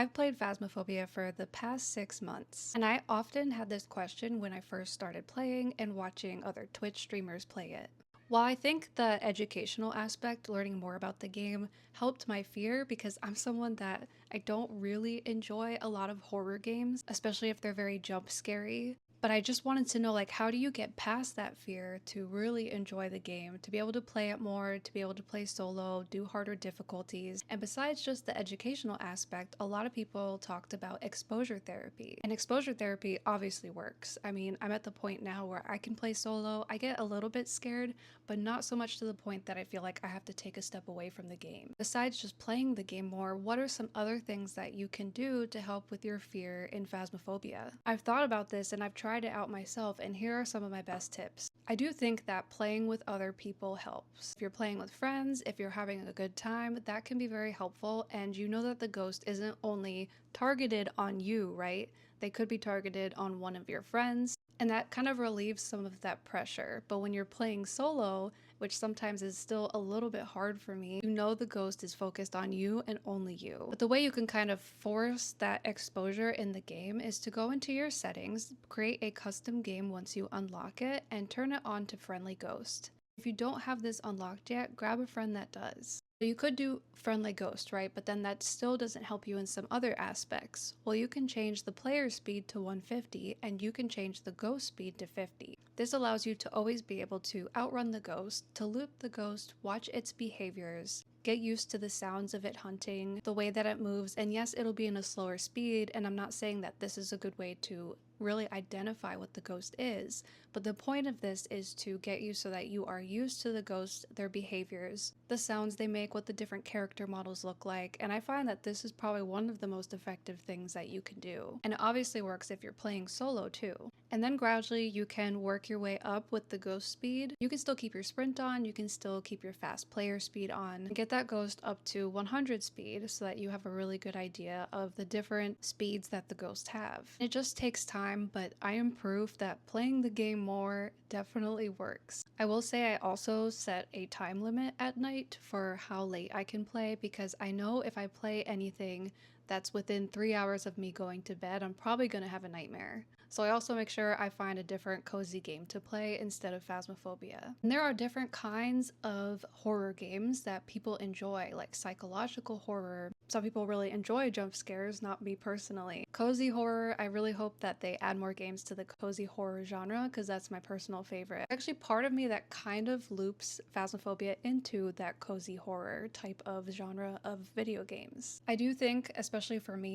I've played Phasmophobia for the past 6 months, and I often had this question when I first started playing and watching other Twitch streamers play it. While I think the educational aspect, learning more about the game, helped my fear because I'm someone that I don't really enjoy a lot of horror games, especially if they're very jump scary. But I just wanted to know, like, how do you get past that fear to really enjoy the game, to be able to play it more, to be able to play solo, do harder difficulties? And besides just the educational aspect, a lot of people talked about exposure therapy. And exposure therapy obviously works. I mean, I'm at the point now where I can play solo. I get a little bit scared, but not so much to the point that I feel like I have to take a step away from the game. Besides just playing the game more, what are some other things that you can do to help with your fear in Phasmophobia? I've thought about this and I've tried it out myself, and here are some of my best tips. I do think that playing with other people helps. If you're playing with friends, if you're having a good time, that can be very helpful, and you know that the ghost isn't only targeted on you, right? They could be targeted on one of your friends, and that kind of relieves some of that pressure. But when you're playing solo, which sometimes is still a little bit hard for me, you know the ghost is focused on you and only you. But the way you can kind of force that exposure in the game is to go into your settings, create a custom game once you unlock it, and turn it on to friendly ghost. If you don't have this unlocked yet, grab a friend that does. So you could do friendly ghost, right? But then that still doesn't help you in some other aspects. Well, you can change the player speed to 150 and you can change the ghost speed to 50. This allows you to always be able to outrun the ghost, to loop the ghost, watch its behaviors, get used to the sounds of it hunting, the way that it moves, and yes, it'll be in a slower speed, and I'm not saying that this is a good way to really identify what the ghost is, but the point of this is to get you so that you are used to the ghost, their behaviors, the sounds they make, what the different character models look like, and I find that this is probably one of the most effective things that you can do. And it obviously works if you're playing solo too. And then gradually you can work your way up with the ghost speed. You can still keep your sprint on, you can still keep your fast player speed on, and get that ghost up to 100 speed so that you have a really good idea of the different speeds that the ghosts have. It just takes time, but I am proof that playing the game more definitely works. I will say I also set a time limit at night for how late I can play, because I know if I play anything that's within 3 hours of me going to bed, I'm probably going to have a nightmare. So I also make sure I find a different cozy game to play instead of Phasmophobia. And there are different kinds of horror games that people enjoy, like psychological horror. Some people really enjoy jump scares, not me personally. Cozy horror, I really hope that they add more games to the cozy horror genre, because that's my personal favorite. Actually, part of me that kind of loops Phasmophobia into that cozy horror type of genre of video games. I do think, especially for me,